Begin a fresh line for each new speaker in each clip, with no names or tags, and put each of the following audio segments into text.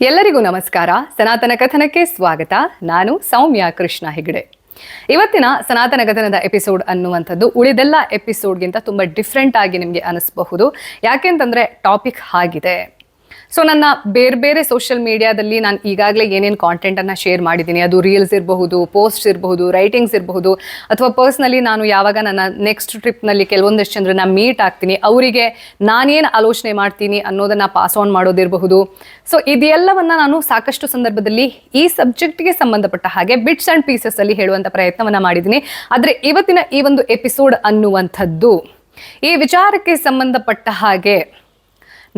ಎಲ್ಲರಿಗೂ ನಮಸ್ಕಾರ. ಸನಾತನ ಕಥನಕ್ಕೆ ಸ್ವಾಗತ. ನಾನು ಸೌಮ್ಯ ಕೃಷ್ಣ ಹೆಗಡೆ. ಇವತ್ತಿನ ಸನಾತನ ಕಥನದ ಎಪಿಸೋಡ್ ಅನ್ನುವಂಥದ್ದು ಉಳಿದೆಲ್ಲ ಎಪಿಸೋಡ್ಗಿಂತ ತುಂಬ ಡಿಫ್ರೆಂಟ್ ಆಗಿ ನಿಮಗೆ ಅನಿಸಬಹುದು. ಯಾಕೆಂತಂದರೆ ಟಾಪಿಕ್ ಆಗಿದೆ. ಸೊ ನನ್ನ ಬೇರೆ ಬೇರೆ ಸೋಷಿಯಲ್ ಮೀಡಿಯಾದಲ್ಲಿ ನಾನು ಈಗಾಗಲೇ ಏನೇನು ಕಾಂಟೆಂಟನ್ನು ಶೇರ್ ಮಾಡಿದ್ದೀನಿ, ಅದು ರೀಲ್ಸ್ ಇರಬಹುದು, ಪೋಸ್ಟ್ಸ್ ಇರಬಹುದು, ರೈಟಿಂಗ್ಸ್ ಇರಬಹುದು, ಅಥವಾ ಪರ್ಸ್ನಲಿ ನಾನು ಯಾವಾಗ ನನ್ನ ನೆಕ್ಸ್ಟ್ ಟ್ರಿಪ್ನಲ್ಲಿ ಕೆಲವೊಂದಷ್ಟು ಜನರನ್ನ ಮೀಟ್ ಆಗ್ತೀನಿ, ಅವರಿಗೆ ನಾನೇನು ಆಲೋಚನೆ ಮಾಡ್ತೀನಿ ಅನ್ನೋದನ್ನು ಪಾಸ್ ಆನ್ ಮಾಡೋದಿರಬಹುದು. ಸೊ ಇದೆಲ್ಲವನ್ನು ನಾನು ಸಾಕಷ್ಟು ಸಂದರ್ಭದಲ್ಲಿ ಈ ಸಬ್ಜೆಕ್ಟ್ಗೆ ಸಂಬಂಧಪಟ್ಟ ಹಾಗೆ ಬಿಟ್ಸ್ ಆ್ಯಂಡ್ ಪೀಸಸ್ಸಲ್ಲಿ ಹೇಳುವಂಥ ಪ್ರಯತ್ನವನ್ನು ಮಾಡಿದ್ದೀನಿ. ಆದರೆ ಇವತ್ತಿನ ಈ ಒಂದು ಎಪಿಸೋಡ್ ಅನ್ನುವಂಥದ್ದು ಈ ವಿಚಾರಕ್ಕೆ ಸಂಬಂಧಪಟ್ಟ ಹಾಗೆ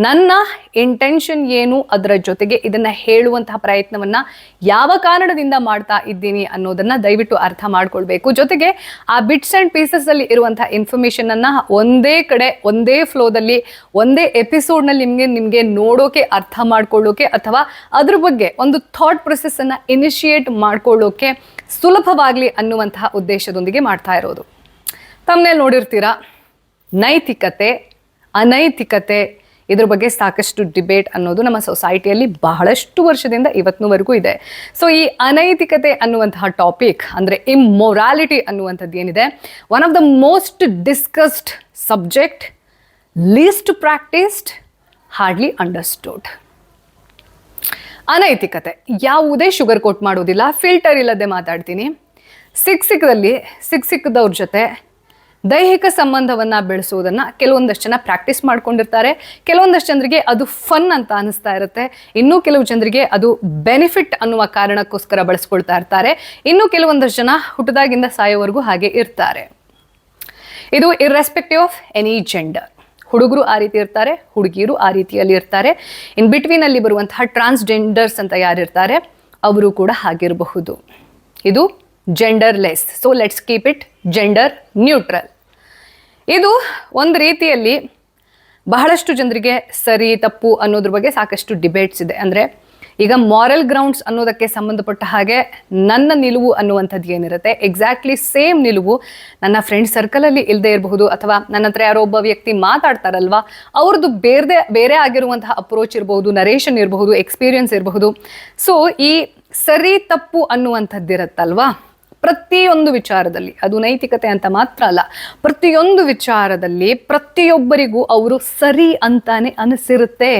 ನನ್ನ ಇಂಟೆನ್ಷನ್ ಏನು, ಅದರ ಜೊತೆಗೆ ಇದನ್ನು ಹೇಳುವಂತಹ ಪ್ರಯತ್ನವನ್ನು ಯಾವ ಕಾರಣದಿಂದ ಮಾಡ್ತಾ ಇದ್ದೀನಿ ಅನ್ನೋದನ್ನು ದಯವಿಟ್ಟು ಅರ್ಥ ಮಾಡ್ಕೊಳ್ಬೇಕು. ಜೊತೆಗೆ ಆ ಬಿಟ್ಸ್ ಆ್ಯಂಡ್ ಪೀಸಸ್ಸಲ್ಲಿ ಇರುವಂಥ ಇನ್ಫಾರ್ಮೇಷನನ್ನು ಒಂದೇ ಕಡೆ ಒಂದೇ ಫ್ಲೋದಲ್ಲಿ ಒಂದೇ ಎಪಿಸೋಡ್ನಲ್ಲಿ ನಿಮಗೆ ನೋಡೋಕೆ, ಅರ್ಥ ಮಾಡ್ಕೊಳ್ಳೋಕೆ, ಅಥವಾ ಅದ್ರ ಬಗ್ಗೆ ಒಂದು ಥಾಟ್ ಪ್ರೊಸೆಸ್ಸನ್ನು ಇನಿಷಿಯೇಟ್ ಮಾಡ್ಕೊಳ್ಳೋಕೆ ಸುಲಭವಾಗಲಿ ಅನ್ನುವಂತಹ ಉದ್ದೇಶದೊಂದಿಗೆ ಮಾಡ್ತಾ ಇರೋದು. ತಮ್ಮನೇಲಿ ನೋಡಿರ್ತೀರಾ, ನೈತಿಕತೆ ಅನೈತಿಕತೆ ಇದ್ರ ಬಗ್ಗೆ ಸಾಕಷ್ಟು ಡಿಬೇಟ್ ಅನ್ನೋದು ನಮ್ಮ ಸೊಸೈಟಿಯಲ್ಲಿ ಬಹಳಷ್ಟು ವರ್ಷದಿಂದ ಇವತ್ತಿನವರೆಗೂ ಇದೆ. ಸೊ ಈ ಅನೈತಿಕತೆ ಅನ್ನುವಂತಹ ಟಾಪಿಕ್ ಅಂದರೆ ಇಮ್ಮೊರಾಲಿಟಿ ಅನ್ನುವಂಥದ್ದು ಏನಿದೆ, one of the most discussed subject, least practised, hardly understood. ಅನೈತಿಕತೆ ಯಾವುದೇ ಶುಗರ್ ಕೋಟ್ ಮಾಡೋದಿಲ್ಲ, ಫಿಲ್ಟರ್ ಇಲ್ಲದೆ ಮಾತಾಡ್ತೀನಿ. ಸಿಕ್ಕದವ್ರ ಜೊತೆ ದೈಹಿಕ ಸಂಬಂಧವನ್ನು ಬೆಳೆಸೋದನ್ನು ಕೆಲವೊಂದಷ್ಟು ಜನ ಪ್ರಾಕ್ಟೀಸ್ ಮಾಡ್ಕೊಂಡಿರ್ತಾರೆ. ಕೆಲವೊಂದಷ್ಟು ಜನರಿಗೆ ಅದು ಫನ್ ಅಂತ ಅನಿಸ್ತಾ ಇರುತ್ತೆ, ಇನ್ನೂ ಕೆಲವು ಜನರಿಗೆ ಅದು ಬೆನಿಫಿಟ್ ಅನ್ನುವ ಕಾರಣಕ್ಕೋಸ್ಕರ ಬಳಸ್ಕೊಳ್ತಾ ಇರ್ತಾರೆ. ಇನ್ನು ಕೆಲವೊಂದಷ್ಟು ಜನ ಹುಟ್ಟದಾಗಿಂದ ಸಾಯೋವರೆಗೂ ಹಾಗೆ ಇರ್ತಾರೆ. ಇದು ಇರ್ರೆಸ್ಪೆಕ್ಟಿವ್ ಆಫ್ ಎನಿ ಜೆಂಡರ್. ಹುಡುಗರು ಆ ರೀತಿ ಇರ್ತಾರೆ, ಹುಡುಗಿಯರು ಆ ರೀತಿಯಲ್ಲಿ ಇರ್ತಾರೆ. ಇನ್ ಬಿಟ್ವೀನಲ್ಲಿ ಬರುವಂತಹ ಟ್ರಾನ್ಸ್ಜೆಂಡರ್ಸ್ ಅಂತ ಯಾರಿರ್ತಾರೆ ಅವರು ಕೂಡ ಹಾಗಿರಬಹುದು. ಇದು genderless. So let's keep it gender neutral. ಇದು ಒಂದು ರೀತಿಯಲ್ಲಿ ಬಹಳಷ್ಟು ಜನರಿಗೆ ಸರಿ ತಪ್ಪು ಅನ್ನೋದ್ರ ಬಗ್ಗೆ ಸಾಕಷ್ಟು ಡಿಬೇಟ್ಸ್ ಇದೆ. ಅಂದರೆ ಈಗ ಮಾರಲ್ ಗ್ರೌಂಡ್ಸ್ ಅನ್ನೋದಕ್ಕೆ ಸಂಬಂಧಪಟ್ಟ ಹಾಗೆ ನನ್ನ ನಿಲುವು ಅನ್ನುವಂಥದ್ದು ಏನಿರುತ್ತೆ, ಎಕ್ಸಾಕ್ಟ್ಲಿ ಸೇಮ್ ನಿಲುವು ನನ್ನ ಫ್ರೆಂಡ್ ಸರ್ಕಲಲ್ಲಿ ಇಲ್ಲದೆ ಇರಬಹುದು, ಅಥವಾ ನನ್ನ ಹತ್ರ ಯಾರೋ ಒಬ್ಬ ವ್ಯಕ್ತಿ ಮಾತಾಡ್ತಾರಲ್ವ ಅವ್ರದ್ದು ಬೇರೆ ಆಗಿರುವಂತಹ ಅಪ್ರೋಚ್ ಇರಬಹುದು, ನರೇಷನ್ ಇರಬಹುದು, ಎಕ್ಸ್ಪೀರಿಯನ್ಸ್ ಇರಬಹುದು. ಸೊ ಈ ಸರಿ ತಪ್ಪು ಅನ್ನುವಂಥದ್ದಿರತ್ತಲ್ವಾ, ಪ್ರತಿಯೊಂದು ವಿಚಾರದಲ್ಲಿ, ಅದು ನೈತಿಕತೆ ಅಂತ ಮಾತ್ರ ಅಲ್ಲ, ಪ್ರತಿಯೊಂದು ವಿಚಾರದಲ್ಲಿ ಪ್ರತಿಯೊಬ್ಬರಿಗೂ ಅವರು ಸರಿ ಅಂತಾನೆ ಅನಿಸಿರುತ್ತೆ.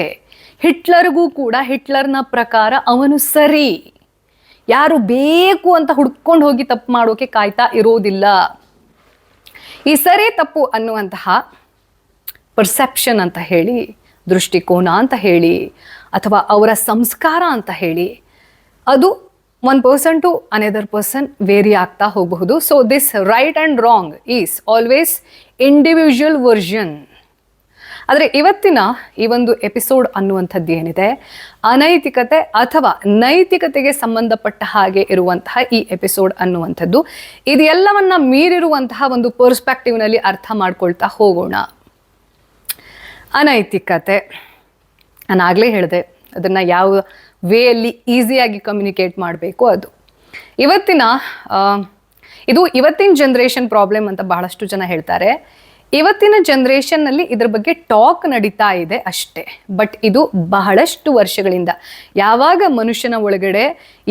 ಹಿಟ್ಲರ್ಗೂ ಕೂಡ ಹಿಟ್ಲರ್ನ ಪ್ರಕಾರ ಅವನು ಸರಿ. ಯಾರು ಬೇಕು ಅಂತ ಹುಡ್ಕೊಂಡು ಹೋಗಿ ತಪ್ಪು ಮಾಡೋಕೆ ಕಾಯ್ತಾ ಇರೋದಿಲ್ಲ. ಈ ಸರಿ ತಪ್ಪು ಅನ್ನುವಂತಹ ಪರ್ಸೆಪ್ಷನ್ ಅಂತ ಹೇಳಿ, ದೃಷ್ಟಿಕೋನ ಅಂತ ಹೇಳಿ, ಅಥವಾ ಅವರ ಸಂಸ್ಕಾರ ಅಂತ ಹೇಳಿ, ಅದು one person to another person vary ಆಗ್ತಾ ಹೋಗಬಹುದು. So this right and wrong is always individual version. ಆದರೆ ಇವತ್ತಿನ ಈ ಒಂದು ಎಪಿಸೋಡ್ ಅನ್ನುವಂಥದ್ದು ಏನಿದೆ, ಅನೈತಿಕತೆ ಅಥವಾ ನೈತಿಕತೆಗೆ ಸಂಬಂಧಪಟ್ಟ ಹಾಗೆ ಇರುವಂತಹ ಈ ಎಪಿಸೋಡ್ ಅನ್ನುವಂಥದ್ದು ಇದೆಲ್ಲವನ್ನ ಮೀರಿರುವಂತಹ ಒಂದು ಪರ್ಸ್ಪೆಕ್ಟಿವ್ನಲ್ಲಿ ಅರ್ಥ ಮಾಡ್ಕೊಳ್ತಾ ಹೋಗೋಣ. ಅನೈತಿಕತೆ ನಾನು ಆಗಲೇ ಹೇಳಿದೆ, ಅದನ್ನು ಯಾವ ವೇಯಲ್ಲಿ ಈಸಿಯಾಗಿ ಕಮ್ಯುನಿಕೇಟ್ ಮಾಡಬೇಕು. ಅದು ಇವತ್ತಿನ ಜನ್ರೇಷನ್ ಪ್ರಾಬ್ಲಮ್ ಅಂತ ಬಹಳಷ್ಟು ಜನ ಹೇಳ್ತಾರೆ. ಇವತ್ತಿನ ಜನ್ರೇಷನ್ನಲ್ಲಿ ಇದ್ರ ಬಗ್ಗೆ ಟಾಕ್ ನಡೀತಾ ಇದೆ ಅಷ್ಟೇ. ಬಟ್ ಇದು ಬಹಳಷ್ಟು ವರ್ಷಗಳಿಂದ, ಯಾವಾಗ ಮನುಷ್ಯನ ಒಳಗಡೆ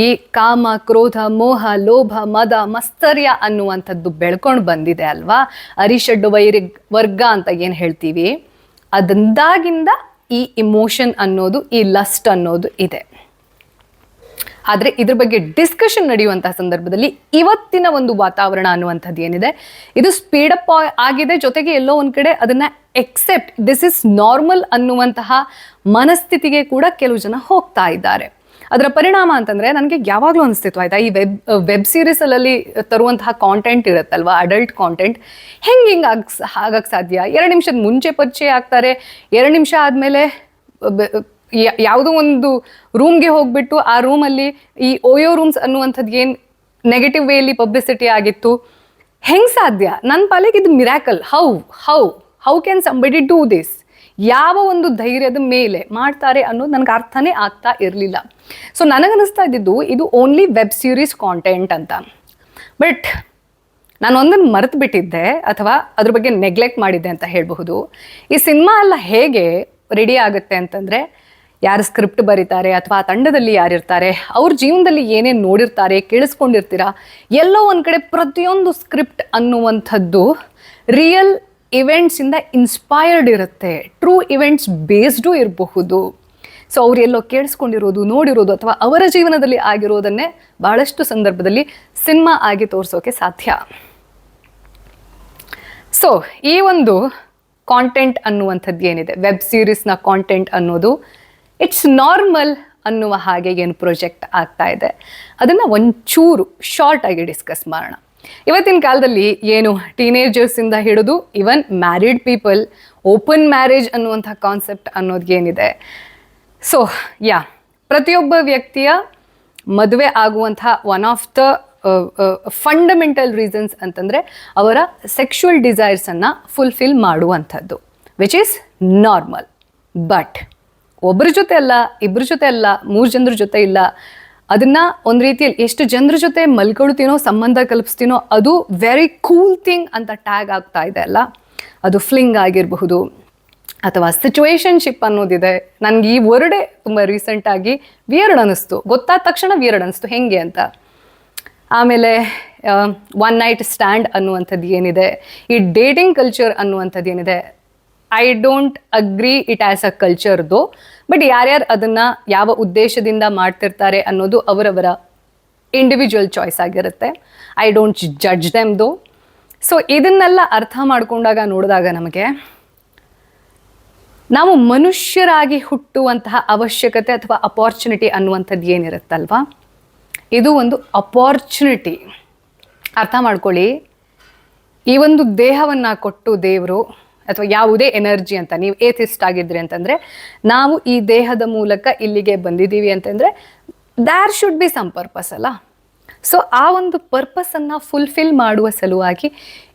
ಈ ಕಾಮ, ಕ್ರೋಧ, ಮೋಹ, ಲೋಭ, ಮದ, ಮಸ್ತರ್ಯ ಅನ್ನುವಂಥದ್ದು ಬೆಳ್ಕೊಂಡು ಬಂದಿದೆ ಅಲ್ವಾ, ಅರಿಷಡ್ ವರ್ಗ ಅಂತ ಏನು ಹೇಳ್ತೀವಿ, ಅದಂದಾಗಿಂದ ಈ ಇಮೋಷನ್ ಅನ್ನೋದು, ಈ ಲಸ್ಟ್ ಅನ್ನೋದು ಇದೆ. ಆದರೆ ಇದ್ರ ಬಗ್ಗೆ ಡಿಸ್ಕಷನ್ ನಡೆಯುವಂತಹ ಸಂದರ್ಭದಲ್ಲಿ ಇವತ್ತಿನ ಒಂದು ವಾತಾವರಣ ಅನ್ನುವಂಥದ್ದು ಏನಿದೆ, ಇದು ಸ್ಪೀಡಪ್ ಆಗಿದೆ. ಜೊತೆಗೆ ಎಲ್ಲೋ ಒಂದು ಕಡೆ ಅದನ್ನು ಎಕ್ಸೆಪ್ಟ್ ದಿಸ್ ಇಸ್ ನಾರ್ಮಲ್ ಅನ್ನುವಂತಹ ಮನಸ್ಥಿತಿಗೆ ಕೂಡ ಕೆಲವು ಜನ ಹೋಗ್ತಾ ಇದ್ದಾರೆ. ಅದರ ಪರಿಣಾಮ ಅಂತಂದರೆ ನನಗೆ ಯಾವಾಗಲೂ ಅನಿಸ್ತಿತ್ತು, ಆಯಿತಾ, ಈ ವೆಬ್ ಸೀರೀಸಲ್ಲಿ ತರುವಂತಹ ಕಾಂಟೆಂಟ್ ಇರುತ್ತಲ್ವ, ಅಡಲ್ಟ್ ಕಾಂಟೆಂಟ್, ಹಿಂಗೆ ಆಗಕ್ಕೆ ಸಾಧ್ಯ? 2 ನಿಮಿಷದ ಮುಂಚೆ ಪರಿಚಯ ಆಗ್ತಾರೆ, 2 ನಿಮಿಷ ಆದಮೇಲೆ ಯಾವುದೋ ಒಂದು ರೂಮ್ಗೆ ಹೋಗ್ಬಿಟ್ಟು ಆ ರೂಮಲ್ಲಿ ಈ ಓಯೋ ರೂಮ್ಸ್ ಅನ್ನುವಂಥದ್ದು ಏನು ನೆಗೆಟಿವ್ ವೇಯಲ್ಲಿ ಪಬ್ಲಿಸಿಟಿ ಆಗಿತ್ತು, ಹೆಂಗೆ ಸಾಧ್ಯ? ನನ್ನ ಪಾಲಿಗೆ ಇದು miracle. How can somebody do this? ಯಾವ ಒಂದು ಧೈರ್ಯದ ಮೇಲೆ ಮಾಡ್ತಾರೆ ಅನ್ನೋದು ನನಗೆ ಅರ್ಥನೇ ಆಗ್ತಾ ಇರಲಿಲ್ಲ. ಸೊ ನನಗನ್ನಿಸ್ತಾ ಇದ್ದಿದ್ದು ಇದು ಓನ್ಲಿ ವೆಬ್ ಸೀರೀಸ್ ಕಾಂಟೆಂಟ್ ಅಂತ. ಬಟ್ ನಾನು ಒಂದನ್ನು ಮರೆತು ಬಿಟ್ಟಿದ್ದೆ, ಅಥವಾ ಅದ್ರ ಬಗ್ಗೆ ನೆಗ್ಲೆಕ್ಟ್ ಮಾಡಿದ್ದೆ ಅಂತ ಹೇಳಬಹುದು. ಈ ಸಿನಿಮಾ ಎಲ್ಲ ಹೇಗೆ ರೆಡಿ ಆಗುತ್ತೆ ಅಂತಂದರೆ, ಯಾರು ಸ್ಕ್ರಿಪ್ಟ್ ಬರೀತಾರೆ ಅಥವಾ ಆ ತಂಡದಲ್ಲಿ ಯಾರಿರ್ತಾರೆ, ಅವ್ರ ಜೀವನದಲ್ಲಿ ಏನೇನು ನೋಡಿರ್ತಾರೆ, ಕೇಳಿಸ್ಕೊಂಡಿರ್ತೀರಾ, ಎಲ್ಲೋ ಒಂದು ಕಡೆ ಪ್ರತಿಯೊಂದು ಸ್ಕ್ರಿಪ್ಟ್ ಅನ್ನುವಂಥದ್ದು ರಿಯಲ್ ಇವೆಂಟ್ಸಿಂದ ಇನ್ಸ್ಪೈರ್ಡ್ ಇರುತ್ತೆ, ಟ್ರೂ ಇವೆಂಟ್ಸ್ ಬೇಸ್ಡು ಇರಬಹುದು. ಸೊ ಅವ್ರು ಎಲ್ಲೋ ಕೇಳಿಸ್ಕೊಂಡಿರೋದು, ನೋಡಿರೋದು ಅಥವಾ ಅವರ ಜೀವನದಲ್ಲಿ ಆಗಿರೋದನ್ನೇ ಬಹಳಷ್ಟು ಸಂದರ್ಭದಲ್ಲಿ ಸಿನಿಮಾ ಆಗಿ ತೋರಿಸೋಕೆ ಸಾಧ್ಯ. ಸೊ ಈ ಒಂದು ಕಾಂಟೆಂಟ್ ಅನ್ನುವಂಥದ್ದು ಏನಿದೆ, ವೆಬ್ ಸೀರೀಸ್ನ ಕಾಂಟೆಂಟ್ ಅನ್ನೋದು ಇಟ್ಸ್ ನಾರ್ಮಲ್ ಅನ್ನುವ ಹಾಗೆ ಏನು ಪ್ರೊಜೆಕ್ಟ್ ಆಗ್ತಾ ಇದೆ, ಅದನ್ನು ಒಂಚೂರು ಶಾರ್ಟ್ ಆಗಿ ಡಿಸ್ಕಸ್ ಮಾಡೋಣ. ಇವತ್ತಿನ ಕಾಲದಲ್ಲಿ ಏನು ಟೀನೇಜರ್ಸಿಂದ ಹಿಡಿದು ಇವನ್ ಮ್ಯಾರಿಡ್ ಪೀಪಲ್, ಓಪನ್ ಮ್ಯಾರೇಜ್ ಅನ್ನುವಂಥ ಕಾನ್ಸೆಪ್ಟ್ ಅನ್ನೋದು ಏನಿದೆ. ಸೊ ಪ್ರತಿಯೊಬ್ಬ ವ್ಯಕ್ತಿಯ ಮದುವೆ ಆಗುವಂಥ one of the fundamental reasons ಅಂತಂದರೆ ಅವರ ಸೆಕ್ಷುವಲ್ ಡಿಸೈರ್ಸನ್ನು ಫುಲ್ಫಿಲ್ ಮಾಡುವಂಥದ್ದು, ವಿಚ್ ಈಸ್ ನಾರ್ಮಲ್. ಬಟ್ ಒಬ್ಬರ ಜೊತೆ ಅಲ್ಲ, ಇಬ್ಬರ ಜೊತೆ ಅಲ್ಲ, 3 ಜನರ ಜೊತೆ ಇಲ್ಲ, ಅದನ್ನು ಒಂದು ರೀತಿಯಲ್ಲಿ ಎಷ್ಟು ಜನರ ಜೊತೆ ಮಲ್ಕೊಳ್ತೀನೋ, ಸಂಬಂಧ ಕಲ್ಪಿಸ್ತೀನೋ, ಅದು ವೆರಿ ಕೂಲ್ ಥಿಂಗ್ ಅಂತ ಟ್ಯಾಗ್ ಆಗ್ತಾ ಇದೆ ಅಲ್ಲ, ಅದು ಫ್ಲಿಂಗ್ ಆಗಿರಬಹುದು ಅಥವಾ ಸಿಚುವೇಶನ್ಶಿಪ್ ಅನ್ನೋದಿದೆ. ನನಗೆ ಈ ವರ್ಡೇ ತುಂಬ ರೀಸೆಂಟಾಗಿ ವಿಯರ್ಡ್ ಅನ್ನಿಸ್ತು, ಗೊತ್ತಾದ ತಕ್ಷಣ ವಿಯರ್ಡ್ ಅನ್ನಿಸ್ತು ಹೆಂಗೆ ಅಂತ. ಆಮೇಲೆ ಒನ್ ನೈಟ್ ಸ್ಟ್ಯಾಂಡ್ ಅನ್ನುವಂಥದ್ದು ಏನಿದೆ, ಈ ಡೇಟಿಂಗ್ ಕಲ್ಚರ್ ಅನ್ನುವಂಥದ್ದು ಏನಿದೆ, I don't agree it as a culture ದೋ, ಬಟ್ ಯಾರ್ಯಾರು ಅದನ್ನು ಯಾವ ಉದ್ದೇಶದಿಂದ ಮಾಡ್ತಿರ್ತಾರೆ ಅನ್ನೋದು ಅವರವರ ಇಂಡಿವಿಜುವಲ್ ಚಾಯ್ಸ್ ಆಗಿರುತ್ತೆ. ಐ ಡೋಂಟ್ ಜಡ್ಜ್ ದೆಮ್ ದೋ. ಸೊ ಇದನ್ನೆಲ್ಲ ಅರ್ಥ ಮಾಡ್ಕೊಂಡಾಗ ನೋಡಿದಾಗ ನಮಗೆ ನಾವು ಮನುಷ್ಯರಾಗಿ ಹುಟ್ಟುವಂತಹ ಅವಶ್ಯಕತೆ ಅಥವಾ ಅಪಾರ್ಚುನಿಟಿ ಅನ್ನುವಂಥದ್ದು ಏನಿರುತ್ತಲ್ವಾ, ಇದು ಒಂದು ಅಪಾರ್ಚುನಿಟಿ. ಅರ್ಥ ಮಾಡ್ಕೊಳ್ಳಿ, ಈ ಒಂದು ದೇಹವನ್ನು ಕೊಟ್ಟು ದೇವರು ಅಥವಾ ಯಾವುದೇ ಎನರ್ಜಿ ಅಂತ, ನೀವು ಏಥಿಸ್ಟ್ ಆಗಿದ್ರಿ ಅಂತಂದರೆ, ನಾವು ಈ ದೇಹದ ಮೂಲಕ ಇಲ್ಲಿಗೆ ಬಂದಿದ್ದೀವಿ ಅಂತಂದರೆ there should be some purpose ಅಲ್ಲ. ಸೊ ಆ ಒಂದು ಪರ್ಪಸನ್ನು ಫುಲ್ಫಿಲ್ ಮಾಡುವ ಸಲುವಾಗಿ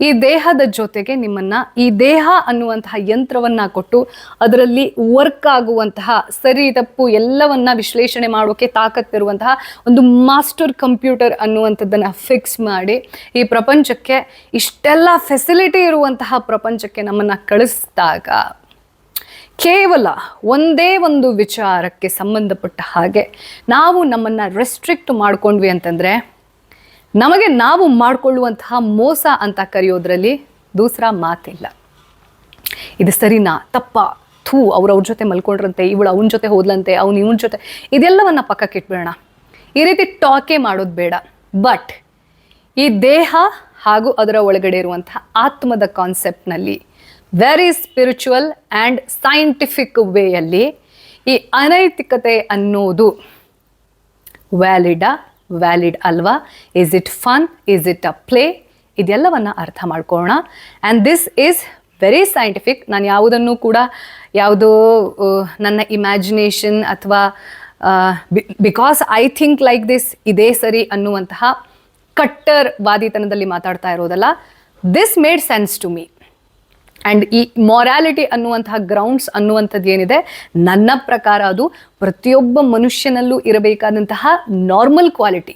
ಈ ದೇಹದ ಜೊತೆಗೆ ನಿಮ್ಮನ್ನು ಈ ದೇಹ ಅನ್ನುವಂತಹ ಯಂತ್ರವನ್ನು ಕೊಟ್ಟು ಅದರಲ್ಲಿ ವರ್ಕ್ ಆಗುವಂತಹ ಸರಿ ತಪ್ಪು ಎಲ್ಲವನ್ನ ವಿಶ್ಲೇಷಣೆ ಮಾಡೋಕ್ಕೆ ತಾಕತ್ತಿರುವಂತಹ ಒಂದು ಮಾಸ್ಟರ್ ಕಂಪ್ಯೂಟರ್ ಅನ್ನುವಂಥದ್ದನ್ನು ಫಿಕ್ಸ್ ಮಾಡಿ ಈ ಪ್ರಪಂಚಕ್ಕೆ, ಇಷ್ಟೆಲ್ಲ ಫೆಸಿಲಿಟಿ ಇರುವಂತಹ ಪ್ರಪಂಚಕ್ಕೆ ನಮ್ಮನ್ನು ಕಳಿಸಿದಾಗ ಕೇವಲ ಒಂದೇ ಒಂದು ವಿಚಾರಕ್ಕೆ ಸಂಬಂಧಪಟ್ಟ ಹಾಗೆ ನಾವು ನಮ್ಮನ್ನು ರೆಸ್ಟ್ರಿಕ್ಟ್ ಮಾಡ್ಕೊಂಡ್ವಿ ಅಂತಂದರೆ ನಮಗೆ ನಾವು ಮಾಡಿಕೊಳ್ಳುವಂತಹ ಮೋಸ ಅಂತ ಕರೆಯೋದ್ರಲ್ಲಿ ದೂಸರ ಮಾತಿಲ್ಲ. ಇದು ಸರಿನಾ ತಪ್ಪಾ, ಅವ್ರ ಜೊತೆ ಮಲ್ಕೊಂಡ್ರಂತೆ, ಇವಳು ಅವನ ಜೊತೆ ಹೋದ್ಲಂತೆ, ಅವ್ನು ಇವನ ಜೊತೆ, ಇದೆಲ್ಲವನ್ನ ಪಕ್ಕಕ್ಕೆ ಇಟ್ಬೇಡ. ಈ ರೀತಿ ಟಾಕೇ ಮಾಡೋದು ಬೇಡ. ಬಟ್ ಈ ದೇಹ ಹಾಗೂ ಅದರ ಒಳಗಡೆ ಇರುವಂತಹ ಆತ್ಮದ ಕಾನ್ಸೆಪ್ಟ್ನಲ್ಲಿ ವೆರಿ ಸ್ಪಿರಿಚುವಲ್ ಆ್ಯಂಡ್ ಸೈಂಟಿಫಿಕ್ ವೇಯಲ್ಲಿ ಈ ಅನೈತಿಕತೆ ಅನ್ನೋದು ವ್ಯಾಲಿಡ್ ಅಲ್ವಾ, is it fun, is it a play, ಇದೆಲ್ಲವನ್ನು ಅರ್ಥ ಮಾಡ್ಕೊಳ್ಳೋಣ. And this is very scientific. ನಾನು ಯಾವುದನ್ನು ಕೂಡ ಯಾವುದೋ ನನ್ನ ಇಮ್ಯಾಜಿನೇಷನ್ ಅಥವಾ because I think like this, ಇದೇ ಸರಿ ಅನ್ನುವಂತಹ ಕಟ್ಟರ್ ವಾದಿತನದಲ್ಲಿ ಮಾತಾಡ್ತಾ ಇರೋದಲ್ಲ. This made sense to me. And ಈ ಮೊರಾಲಿಟಿ ಅನ್ನುವಂತಹ ಗ್ರೌಂಡ್ಸ್ ಅನ್ನುವಂಥದ್ದು ಏನಿದೆ, ನನ್ನ ಪ್ರಕಾರ ಅದು ಪ್ರತಿಯೊಬ್ಬ ಮನುಷ್ಯನಲ್ಲೂ ಇರಬೇಕಾದಂತಹ ನಾರ್ಮಲ್ ಕ್ವಾಲಿಟಿ.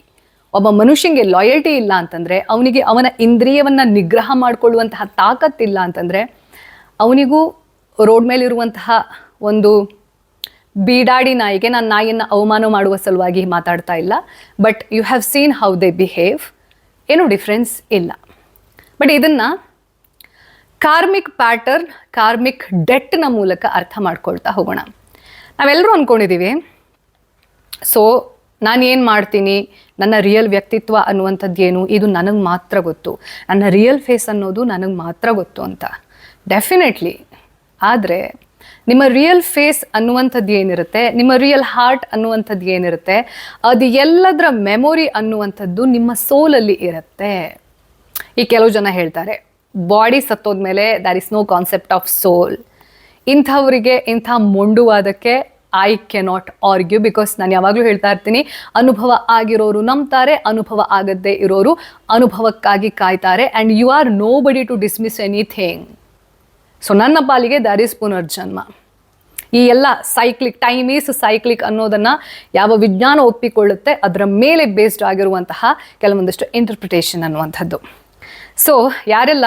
ಒಬ್ಬ ಮನುಷ್ಯನಿಗೆ ಲಾಯಲ್ಟಿ ಇಲ್ಲ ಅಂತಂದರೆ, ಅವನಿಗೆ ಅವನ ಇಂದ್ರಿಯವನ್ನು ನಿಗ್ರಹ ಮಾಡಿಕೊಳ್ಳುವಂತಹ ತಾಕತ್ತಿಲ್ಲ ಅಂತಂದರೆ, ಅವನಿಗೂ ರೋಡ್ ಮೇಲಿರುವಂತಹ ಒಂದು ಬೀಡಾಡಿ ನಾಯಿಗೆ ನಾನು ನಾಯಿಯನ್ನು ಅವಮಾನ ಮಾಡುವ ಸಲುವಾಗಿ ಮಾತಾಡ್ತಾ ಇಲ್ಲ. But you have seen how they behave, ಏನೂ ಡಿಫ್ರೆನ್ಸ್ ಇಲ್ಲ. ಬಟ್ ಇದನ್ನು ಕಾರ್ಮಿಕ್ ಪ್ಯಾಟರ್ನ್, ಕಾರ್ಮಿಕ್ ಡೆಟ್ನ ಮೂಲಕ ಅರ್ಥ ಮಾಡ್ಕೊಳ್ತಾ ಹೋಗೋಣ. ನಾವೆಲ್ಲರೂ ಅಂದ್ಕೊಂಡಿದ್ದೀವಿ, ಸೊ ನಾನು ಏನು ಮಾಡ್ತೀನಿ, ನನ್ನ ರಿಯಲ್ ವ್ಯಕ್ತಿತ್ವ ಅನ್ನುವಂಥದ್ದು ಏನು, ಇದು ನನಗೆ ಮಾತ್ರ ಗೊತ್ತು, ನನ್ನ ರಿಯಲ್ ಫೇಸ್ ಅನ್ನೋದು ನನಗೆ ಮಾತ್ರ ಗೊತ್ತು ಅಂತ. ಡೆಫಿನೆಟ್ಲಿ. ಆದರೆ ನಿಮ್ಮ ರಿಯಲ್ ಫೇಸ್ ಅನ್ನುವಂಥದ್ದು ಏನಿರುತ್ತೆ, ನಿಮ್ಮ ರಿಯಲ್ ಹಾರ್ಟ್ ಅನ್ನುವಂಥದ್ದು ಏನಿರುತ್ತೆ, ಅದು ಎಲ್ಲದರ ಮೆಮೊರಿ ಅನ್ನುವಂಥದ್ದು ನಿಮ್ಮ ಸೋಲಲ್ಲಿ ಇರುತ್ತೆ. ಈ ಕೆಲವು ಜನ ಹೇಳ್ತಾರೆ ಬಾಡಿ ಸತ್ತೋದ್ಮೇಲೆ there is no concept of soul. ಇಂಥವರಿಗೆ, ಇಂಥ ಮೊಂಡುವಾದಕ್ಕೆ ಐ ಕೆನಾಟ್ ಆರ್ಗ್ಯೂ. ಬಿಕಾಸ್ ನಾನು ಯಾವಾಗಲೂ ಹೇಳ್ತಾ ಇರ್ತೀನಿ, ಅನುಭವ ಆಗಿರೋರು ನಂಬ್ತಾರೆ, ಅನುಭವ ಆಗದೇ ಇರೋರು ಅನುಭವಕ್ಕಾಗಿ ಕಾಯ್ತಾರೆ. ಆ್ಯಂಡ್ ಯು ಆರ್ ನೋ ಬಡಿ ಟು ಡಿಸ್ಮಿಸ್ ಎನಿಥಿಂಗ್. ಸೊ ನನ್ನ ಪಾಲಿಗೆ ದ್ಯಾರ್ ಈಸ್ ಪುನರ್ಜನ್ಮ. ಈ ಎಲ್ಲ ಸೈಕ್ಲಿಕ್, ಟೈಮ್ ಈಸ್ ಸೈಕ್ಲಿಕ್ ಅನ್ನೋದನ್ನು ಯಾವ ವಿಜ್ಞಾನ ಒಪ್ಪಿಕೊಳ್ಳುತ್ತೆ, ಅದರ ಮೇಲೆ ಬೇಸ್ಡ್ ಆಗಿರುವಂತಹ ಕೆಲವೊಂದಿಷ್ಟು ಇಂಟರ್ಪ್ರಿಟೇಷನ್ ಅನ್ನುವಂಥದ್ದು. ಸೊ ಯಾರೆಲ್ಲ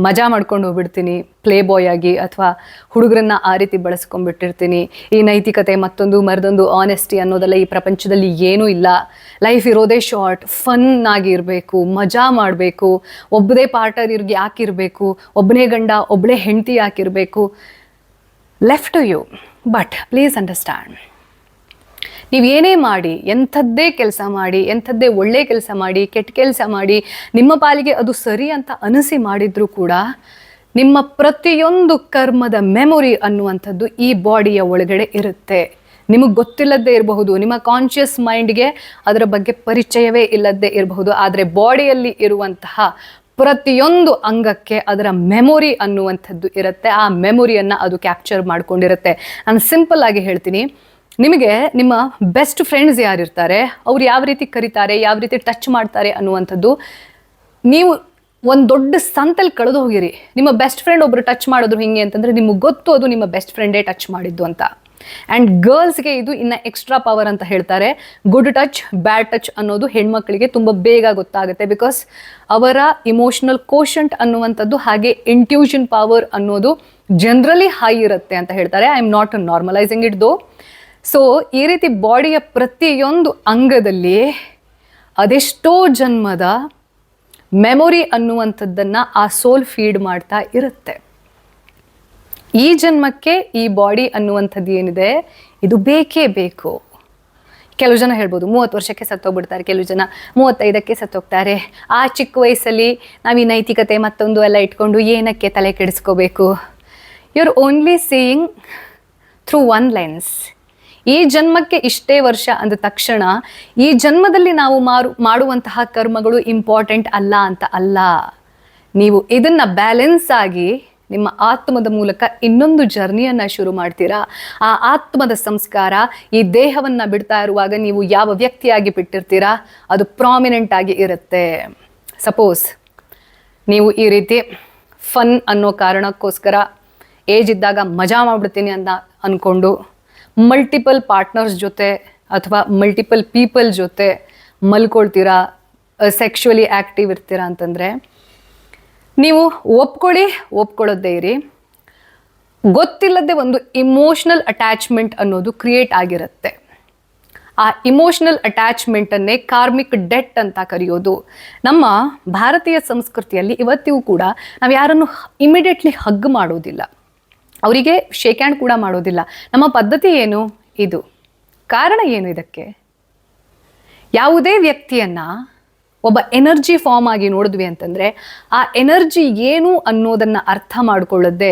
ಮಜಾ ಮಾಡ್ಕೊಂಡು ಹೋಗ್ಬಿಡ್ತೀನಿ ಪ್ಲೇ ಬಾಯ್ ಆಗಿ, ಅಥವಾ ಹುಡುಗರನ್ನ ಆ ರೀತಿ ಬಳಸ್ಕೊಂಡ್ಬಿಟ್ಟಿರ್ತೀನಿ. ಈ ನೈತಿಕತೆ ಮತ್ತೊಂದು ಮರದೊಂದು ಆನೆಸ್ಟಿ ಅನ್ನೋದೆಲ್ಲ ಈ ಪ್ರಪಂಚದಲ್ಲಿ ಏನೂ ಇಲ್ಲ. ಲೈಫ್ ಇರೋದೇ ಶಾರ್ಟ್, ಫನ್ ಆಗಿ ಇರಬೇಕು, ಮಜಾ ಮಾಡಬೇಕು, ಒಬ್ಬದೇ ಪಾರ್ಟರ್ ಇವ್ರಿಗೆ ಯಾಕಿರಬೇಕು, ಒಬ್ಬನೇ ಗಂಡ ಒಬ್ಬಳೇ ಹೆಂಡತಿ ಯಾಕಿರಬೇಕು. Left to you, but please understand, ನೀವು ಏನೇ ಮಾಡಿ, ಎಂಥದ್ದೇ ಕೆಲಸ ಮಾಡಿ, ಎಂಥದ್ದೇ ಒಳ್ಳೆ ಕೆಲಸ ಮಾಡಿ, ಕೆಟ್ಟ ಕೆಲಸ ಮಾಡಿ, ನಿಮ್ಮ ಪಾಲಿಗೆ ಅದು ಸರಿ ಅಂತ ಅನಿಸಿ ಮಾಡಿದ್ರೂ ಕೂಡ ನಿಮ್ಮ ಪ್ರತಿಯೊಂದು ಕರ್ಮದ ಮೆಮೊರಿ ಅನ್ನುವಂಥದ್ದು ಈ ಬಾಡಿಯ ಒಳಗಡೆ ಇರುತ್ತೆ. ನಿಮಗೆ ಗೊತ್ತಿಲ್ಲದೇ ಇರಬಹುದು, ನಿಮ್ಮ ಕಾನ್ಷಿಯಸ್ ಮೈಂಡ್ಗೆ ಅದರ ಬಗ್ಗೆ ಪರಿಚಯವೇ ಇಲ್ಲದೇ ಇರಬಹುದು, ಆದರೆ ಬಾಡಿಯಲ್ಲಿ ಇರುವಂತಹ ಪ್ರತಿಯೊಂದು ಅಂಗಕ್ಕೆ ಅದರ ಮೆಮೊರಿ ಅನ್ನುವಂಥದ್ದು ಇರುತ್ತೆ. ಆ ಮೆಮೊರಿಯನ್ನು ಅದು ಕ್ಯಾಪ್ಚರ್ ಮಾಡ್ಕೊಂಡಿರುತ್ತೆ. ನಾನು ಸಿಂಪಲ್ ಆಗಿ ಹೇಳ್ತೀನಿ, ನಿಮಗೆ ನಿಮ್ಮ ಬೆಸ್ಟ್ ಫ್ರೆಂಡ್ಸ್ ಯಾರಿರ್ತಾರೆ, ಅವ್ರು ಯಾವ ರೀತಿ ಕರೀತಾರೆ, ಯಾವ ರೀತಿ ಟಚ್ ಮಾಡ್ತಾರೆ ಅನ್ನುವಂಥದ್ದು, ನೀವು ಒಂದು ದೊಡ್ಡ ಸಂತಲ್ಲಿ ಕಳೆದು ಹೋಗಿರಿ, ನಿಮ್ಮ ಬೆಸ್ಟ್ ಫ್ರೆಂಡ್ ಒಬ್ರು ಟಚ್ ಮಾಡಿದ್ರು ಹಿಂಗೆ ಅಂತಂದರೆ ನಿಮಗೆ ಗೊತ್ತು ಅದು ನಿಮ್ಮ ಬೆಸ್ಟ್ ಫ್ರೆಂಡೇ ಟಚ್ ಮಾಡಿದ್ದು ಅಂತ. ಆ್ಯಂಡ್ ಗರ್ಲ್ಸ್ಗೆ ಇದು ಇನ್ನು ಎಕ್ಸ್ಟ್ರಾ ಪವರ್ ಅಂತ ಹೇಳ್ತಾರೆ. ಗುಡ್ ಟಚ್, ಬ್ಯಾಡ್ ಟಚ್ ಅನ್ನೋದು ಹೆಣ್ಮಕ್ಳಿಗೆ ತುಂಬ ಬೇಗ ಗೊತ್ತಾಗುತ್ತೆ. ಬಿಕಾಸ್ ಅವರ ಇಮೋಷನಲ್ ಕೋಶಂಟ್ ಅನ್ನುವಂಥದ್ದು ಹಾಗೆ ಇಂಟ್ಯೂಷನ್ ಪವರ್ ಅನ್ನೋದು ಜನರಲಿ ಹೈ ಇರುತ್ತೆ ಅಂತ ಹೇಳ್ತಾರೆ. I am not normalising it ದೋ. ಸೊ ಈ ರೀತಿ ಬಾಡಿಯ ಪ್ರತಿಯೊಂದು ಅಂಗದಲ್ಲಿ ಅದೆಷ್ಟೋ ಜನ್ಮದ ಮೆಮೊರಿ ಅನ್ನುವಂಥದ್ದನ್ನು ಆ ಸೋಲ್ ಫೀಡ್ ಮಾಡ್ತಾ ಇರುತ್ತೆ. ಈ ಜನ್ಮಕ್ಕೆ ಈ ಬಾಡಿ ಅನ್ನುವಂಥದ್ದು ಏನಿದೆ ಇದು ಬೇಕೇ ಬೇಕು. ಕೆಲವು ಜನ ಹೇಳ್ಬೋದು 30 ವರ್ಷಕ್ಕೆ ಸತ್ತೋಗ್ಬಿಡ್ತಾರೆ, ಕೆಲವು ಜನ 35ಕ್ಕೆ ಸತ್ತೋಗ್ತಾರೆ. ಆ ಚಿಕ್ಕ ವಯಸ್ಸಲ್ಲಿ ನಾವು ಈ ನೈತಿಕತೆ ಮತ್ತೊಂದು ಎಲ್ಲ ಇಟ್ಕೊಂಡು ಏನಕ್ಕೆ ತಲೆ ಕೆಡಿಸ್ಕೋಬೇಕು. You are only seeing through one lens. ಈ ಜನ್ಮಕ್ಕೆ ಇಷ್ಟೇ ವರ್ಷ ಅಂದ ತಕ್ಷಣ ಈ ಜನ್ಮದಲ್ಲಿ ನಾವು ಮಾಡುವಂತಹ ಕರ್ಮಗಳು ಇಂಪಾರ್ಟೆಂಟ್ ಅಲ್ಲ ಅಂತ ಅಲ್ಲ. ನೀವು ಇದನ್ನು ಬ್ಯಾಲೆನ್ಸ್ ಆಗಿ ನಿಮ್ಮ ಆತ್ಮದ ಮೂಲಕ ಇನ್ನೊಂದು ಜರ್ನಿಯನ್ನು ಶುರು ಮಾಡ್ತೀರಾ. ಆ ಆತ್ಮದ ಸಂಸ್ಕಾರ ಈ ದೇಹವನ್ನು ಬಿಡ್ತಾ ಇರುವಾಗ ನೀವು ಯಾವ ವ್ಯಕ್ತಿಯಾಗಿ ಬಿಟ್ಟಿರ್ತೀರಾ ಅದು ಪ್ರಾಮಿನೆಂಟ್ ಆಗಿ ಇರುತ್ತೆ. ಸಪೋಸ್ ನೀವು ಈ ರೀತಿ ಫನ್ ಅನ್ನೋ ಕಾರಣಕ್ಕೋಸ್ಕರ ಏಜ್ ಇದ್ದಾಗ ಮಜಾ ಮಾಡಿಬಿಡ್ತೀನಿ ಅಂತ ಅಂದ್ಕೊಂಡು ಮಲ್ಟಿಪಲ್ ಪಾರ್ಟ್ನರ್ಸ್ ಜೊತೆ ಅಥವಾ ಮಲ್ಟಿಪಲ್ ಪೀಪಲ್ ಜೊತೆ ಮಲ್ಕೊಳ್ತೀರಾ, ಸೆಕ್ಷುವಲಿ ಆ್ಯಕ್ಟಿವ್ ಇರ್ತೀರಾ ಅಂತಂದರೆ ನೀವು ಒಪ್ಕೊಳ್ಳೋದೇ ಇರಿ. ಗೊತ್ತಿಲ್ಲದೆ ಒಂದು ಇಮೋಷ್ನಲ್ ಅಟ್ಯಾಚ್ಮೆಂಟ್ ಅನ್ನೋದು ಕ್ರಿಯೇಟ್ ಆಗಿರುತ್ತೆ. ಆ ಇಮೋಷ್ನಲ್ ಅಟ್ಯಾಚ್ಮೆಂಟನ್ನೇ ಕಾರ್ಮಿಕ್ ಡೆಟ್ ಅಂತ ಕರೆಯೋದು. ನಮ್ಮ ಭಾರತೀಯ ಸಂಸ್ಕೃತಿಯಲ್ಲಿ ಇವತ್ತಿಗೂ ಕೂಡ ನಾವು ಯಾರನ್ನು ಇಮಿಡಿಯೇಟ್ಲಿ ಹಗ್ ಮಾಡೋದಿಲ್ಲ, ಅವರಿಗೆ ಶೇಕ್ ಹ್ಯಾಂಡ್ ಕೂಡ ಮಾಡೋದಿಲ್ಲ. ನಮ್ಮ ಪದ್ಧತಿ ಏನು ಇದು? ಕಾರಣ ಏನು ಇದಕ್ಕೆ? ಯಾವುದೇ ವ್ಯಕ್ತಿಯನ್ನು ಒಬ್ಬ ಎನರ್ಜಿ ಫಾರ್ಮ್ ಆಗಿ ನೋಡಿದ್ವಿ ಅಂತಂದರೆ ಆ ಎನರ್ಜಿ ಏನು ಅನ್ನೋದನ್ನು ಅರ್ಥ ಮಾಡಿಕೊಳ್ಳದೆ,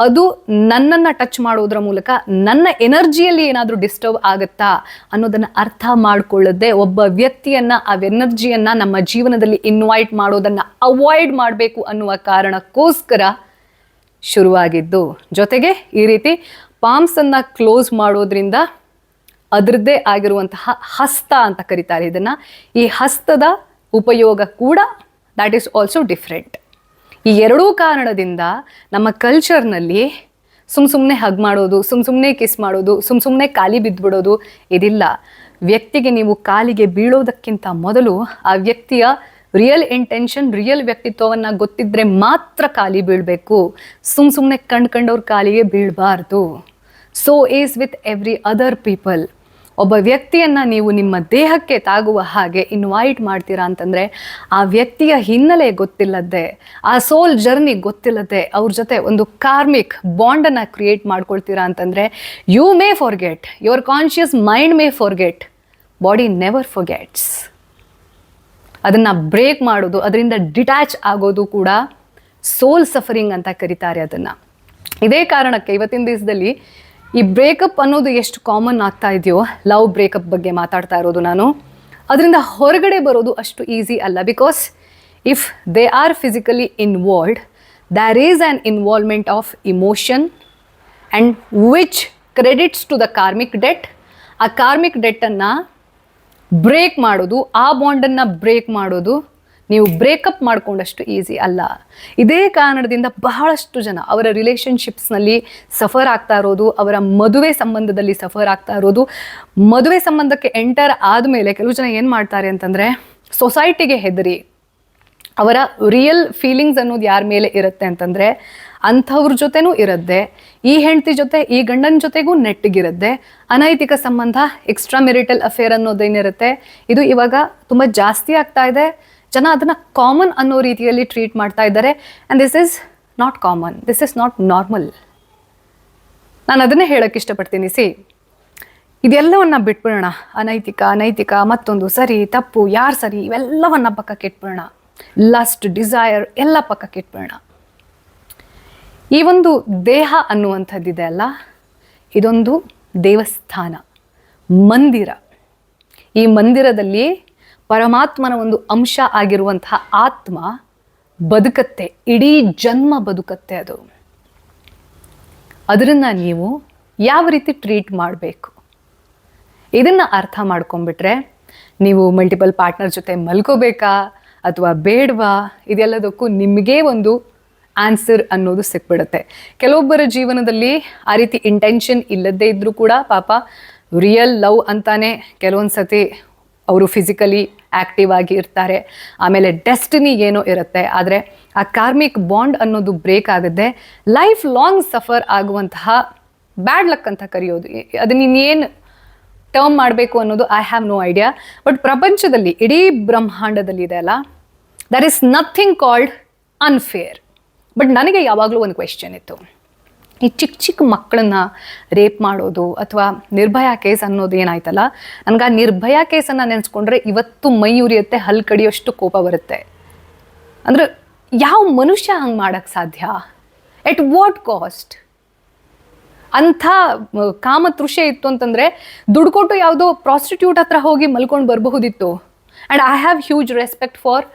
ಅದು ನನ್ನನ್ನು ಟಚ್ ಮಾಡೋದ್ರ ಮೂಲಕ ನನ್ನ ಎನರ್ಜಿಯಲ್ಲಿ ಏನಾದರೂ ಡಿಸ್ಟರ್ಬ್ ಆಗುತ್ತಾ ಅನ್ನೋದನ್ನು ಅರ್ಥ ಮಾಡಿಕೊಳ್ಳದೆ ಒಬ್ಬ ವ್ಯಕ್ತಿಯನ್ನು, ಆ ಎನರ್ಜಿಯನ್ನು ನಮ್ಮ ಜೀವನದಲ್ಲಿ ಇನ್ವೈಟ್ ಮಾಡೋದನ್ನು ಅವಾಯ್ಡ್ ಮಾಡಬೇಕು ಅನ್ನುವ ಕಾರಣಕ್ಕೋಸ್ಕರ ಶುರುವಾಗಿದ್ದು. ಜೊತೆಗೆ ಈ ರೀತಿ ಪಾಮ್ಸನ್ನು ಕ್ಲೋಸ್ ಮಾಡೋದ್ರಿಂದ ಅದರದ್ದೇ ಆಗಿರುವಂತಹ ಹಸ್ತ ಅಂತ ಕರೀತಾರೆ ಇದನ್ನು. ಈ ಹಸ್ತದ ಉಪಯೋಗ ಕೂಡ ದ್ಯಾಟ್ ಈಸ್ ಆಲ್ಸೋ ಡಿಫ್ರೆಂಟ್. ಈ ಎರಡೂ ಕಾರಣದಿಂದ ನಮ್ಮ ಕಲ್ಚರ್ನಲ್ಲಿ ಸುಮ್ಮನೆ ಹಗ್ ಮಾಡೋದು, ಸುಮ್ಮನೆ ಕಿಸ್ ಮಾಡೋದು, ಸುಮ್ಮನೆ ಕಾಲಿ ಬಿದ್ದುಬಿಡೋದು ಇದಿಲ್ಲ. ವ್ಯಕ್ತಿಗೆ ನೀವು ಕಾಲಿಗೆ ಬೀಳೋದಕ್ಕಿಂತ ಮೊದಲು ಆ ವ್ಯಕ್ತಿಯ ರಿಯಲ್ ಇಂಟೆನ್ಷನ್, ರಿಯಲ್ ವ್ಯಕ್ತಿತ್ವವನ್ನು ಗೊತ್ತಿದ್ದರೆ ಮಾತ್ರ ಕಾಲಿ ಬೀಳಬೇಕು. ಸುಮ್ಮನೆ ಕಂಡ್ಕೊಂಡವ್ರ ಕಾಲಿಗೆ ಬೀಳಬಾರ್ದು. So is with every other people. ಒಬ್ಬ ವ್ಯಕ್ತಿಯನ್ನು ನೀವು ನಿಮ್ಮ ದೇಹಕ್ಕೆ ತಾಗುವ ಹಾಗೆ ಇನ್ವೈಟ್ ಮಾಡ್ತೀರಾ ಅಂತಂದರೆ ಆ ವ್ಯಕ್ತಿಯ ಹಿನ್ನೆಲೆ ಗೊತ್ತಿಲ್ಲದೆ, ಆ ಸೋಲ್ ಜರ್ನಿ ಗೊತ್ತಿಲ್ಲದೆ ಅವ್ರ ಜೊತೆ ಒಂದು ಕಾರ್ಮಿಕ್ ಬಾಂಡನ್ನು ಕ್ರಿಯೇಟ್ ಮಾಡ್ಕೊಳ್ತೀರಾ ಅಂತಂದರೆ you may forget, your conscious mind may forget, body never forgets. ಅದನ್ನು ಬ್ರೇಕ್ ಮಾಡೋದು, ಅದರಿಂದ ಡಿಟ್ಯಾಚ್ ಆಗೋದು ಕೂಡ ಸೋಲ್ ಸಫರಿಂಗ್ ಅಂತ ಕರೀತಾರೆ ಅದನ್ನು. ಇದೇ ಕಾರಣಕ್ಕೆ ಇವತ್ತಿನ ದಿವಸದಲ್ಲಿ ಈ ಬ್ರೇಕಪ್ ಅನ್ನೋದು ಎಷ್ಟು ಕಾಮನ್ ಆಗ್ತಾ ಇದೆಯೋ, ಲವ್ ಬ್ರೇಕಪ್ ಬಗ್ಗೆ ಮಾತಾಡ್ತಾ ಇರೋದು ನಾನು, ಅದರಿಂದ ಹೊರಗಡೆ ಬರೋದು ಅಷ್ಟು ಈಸಿ ಅಲ್ಲ. Because if they are physically involved, there is an involvement of emotion and which credits to the karmic debt. ಆ ಕಾರ್ಮಿಕ್ ಡೆಟ್ಟನ್ನು ಬ್ರೇಕ್ ಮಾಡೋದು, ಆ ಬಾಂಡನ್ನು ಬ್ರೇಕ್ ಮಾಡೋದು ನೀವು ಬ್ರೇಕಪ್ ಮಾಡ್ಕೊಂಡಷ್ಟು ಈಸಿ ಅಲ್ಲ. ಇದೇ ಕಾರಣದಿಂದ ಬಹಳಷ್ಟು ಜನ ಅವರ ರಿಲೇಷನ್ಶಿಪ್ಸ್ನಲ್ಲಿ ಸಫರ್ ಆಗ್ತಾ ಇರೋದು, ಅವರ ಮದುವೆ ಸಂಬಂಧದಲ್ಲಿ ಸಫರ್ ಆಗ್ತಾ ಇರೋದು. ಮದುವೆ ಸಂಬಂಧಕ್ಕೆ ಎಂಟರ್ ಆದಮೇಲೆ ಕೆಲವು ಜನ ಏನು ಮಾಡ್ತಾರೆ ಅಂತಂದರೆ ಸೊಸೈಟಿಗೆ ಹೆದರಿ, ಅವರ ರಿಯಲ್ ಫೀಲಿಂಗ್ಸ್ ಅನ್ನೋದು ಯಾರ ಮೇಲೆ ಇರುತ್ತೆ ಅಂತಂದರೆ ಅಂಥವ್ರ ಜೊತೆನೂ ಇರತ್ತೆ, ಈ ಹೆಂಡತಿ ಜೊತೆ ಈ ಗಂಡನ ಜೊತೆಗೂ ನೆಟ್ಟಿಗಿರುತ್ತೆ. ಅನೈತಿಕ ಸಂಬಂಧ, ಎಕ್ಸ್ಟ್ರಾ ಮೆರಿಟಲ್ ಅಫೇರ್ ಅನ್ನೋದೇನಿರುತ್ತೆ ಇದು ಇವಾಗ ತುಂಬ ಜಾಸ್ತಿ ಆಗ್ತಾ ಇದೆ. ಜನ ಅದನ್ನು ಕಾಮನ್ ಅನ್ನೋ ರೀತಿಯಲ್ಲಿ ಟ್ರೀಟ್ ಮಾಡ್ತಾ ಇದ್ದಾರೆ. And this is not common, this is not normal. ನಾನು ಅದನ್ನೇ ಹೇಳೋಕ್ಕೆ ಇಷ್ಟಪಡ್ತೀನಿ. ಇದೆಲ್ಲವನ್ನ ಬಿಟ್ಬಿಡೋಣ. ಅನೈತಿಕ ಮತ್ತೊಂದು ಸರಿ ತಪ್ಪು ಯಾರು ಸರಿ ಇವೆಲ್ಲವನ್ನ ಪಕ್ಕಕ್ಕೆ ಇಟ್ಬಿಡೋಣ. ಲಸ್ಟ್, ಡಿಸೈರ್ ಎಲ್ಲ ಪಕ್ಕಕ್ಕೆ ಇಟ್ಬಿಡೋಣ. ಈ ಒಂದು ದೇಹ ಅನ್ನುವಂಥದ್ದಿದೆ ಅಲ್ಲ, ಇದೊಂದು ದೇವಸ್ಥಾನ, ಮಂದಿರ. ಈ ಮಂದಿರದಲ್ಲಿ ಪರಮಾತ್ಮನ ಒಂದು ಅಂಶ ಆಗಿರುವಂತಹ ಆತ್ಮ ಬದುಕತ್ತೆ, ಇಡೀ ಜನ್ಮ ಬದುಕತ್ತೆ. ಅದನ್ನು ನೀವು ಯಾವ ರೀತಿ ಟ್ರೀಟ್ ಮಾಡಬೇಕು ಇದನ್ನು ಅರ್ಥ ಮಾಡ್ಕೊಂಡ್ಬಿಟ್ರೆ ನೀವು ಮಲ್ಟಿಪಲ್ ಪಾರ್ಟ್ನರ್ ಜೊತೆ ಮಲ್ಕೋಬೇಕಾ ಅಥವಾ ಬೇಡವಾ ಇದೆಲ್ಲದಕ್ಕೂ ನಿಮಗೇ ಒಂದು ಆನ್ಸರ್ ಅನ್ನೋದು ಸಿಕ್ಬಿಡುತ್ತೆ. ಕೆಲವೊಬ್ಬರ ಜೀವನದಲ್ಲಿ ಆ ರೀತಿ ಇಂಟೆನ್ಷನ್ ಇಲ್ಲದೇ ಇದ್ದರೂ ಕೂಡ ಪಾಪ ರಿಯಲ್ ಲವ್ ಅಂತಾನೆ ಕೆಲವೊಂದು ಸತಿ ಅವರು ಫಿಸಿಕಲಿ ಆ್ಯಕ್ಟಿವ್ ಆಗಿ ಇರ್ತಾರೆ. ಆಮೇಲೆ ಡೆಸ್ಟಿನಿ ಏನೋ ಇರುತ್ತೆ, ಆದರೆ ಆ ಕಾರ್ಮಿಕ್ ಬಾಂಡ್ ಅನ್ನೋದು ಬ್ರೇಕ್ ಆಗುತ್ತೆ. ಲೈಫ್ ಲಾಂಗ್ ಸಫರ್ ಆಗುವಂತಹ ಬ್ಯಾಡ್ ಲಕ್ ಅಂತ ಕರೆಯೋದು, ಅದನ್ನ ಇನ್ನೇನು ಟರ್ಮ್ ಮಾಡಬೇಕು ಅನ್ನೋದು I have no idea. But ಪ್ರಪಂಚದಲ್ಲಿ ಇಡೀ ಬ್ರಹ್ಮಾಂಡದಲ್ಲಿ ಇದೆ ಅಲ್ಲ, there is nothing called unfair. But ನನಗೆ ಯಾವಾಗಲೂ ಒಂದು ಕ್ವೆಶ್ಚನ್ ಇತ್ತು, ಈ ಚಿಕ್ಕ ಮಕ್ಕಳನ್ನ ರೇಪ್ ಮಾಡೋದು ಅಥವಾ ನಿರ್ಭಯ ಕೇಸ್ ಅನ್ನೋದು ಏನಾಯ್ತಲ್ಲ, ನನಗೆ ಆ ನಿರ್ಭಯ ಕೇಸನ್ನು ನೆನೆಸ್ಕೊಂಡ್ರೆ ಇವತ್ತು ಮೈ ಉರಿಯುತ್ತೆ, ಹಲ್ಲು ಕಡಿಯೋಷ್ಟು ಕೋಪ ಬರುತ್ತೆ. ಅಂದರೆ ಯಾವ ಮನುಷ್ಯ ಹಂಗೆ ಮಾಡೋಕ್ಕೆ ಸಾಧ್ಯ? At what cost? ಅಂಥ ಕಾಮತೃಷೆ ಇತ್ತು ಅಂತಂದರೆ ದುಡ್ಡು ಕೊಟ್ಟು ಯಾವುದೋ ಪ್ರಾಸ್ಟಿಟ್ಯೂಟ್ ಹತ್ರ ಹೋಗಿ ಮಲ್ಕೊಂಡು ಬರಬಹುದಿತ್ತು. And I have huge respect for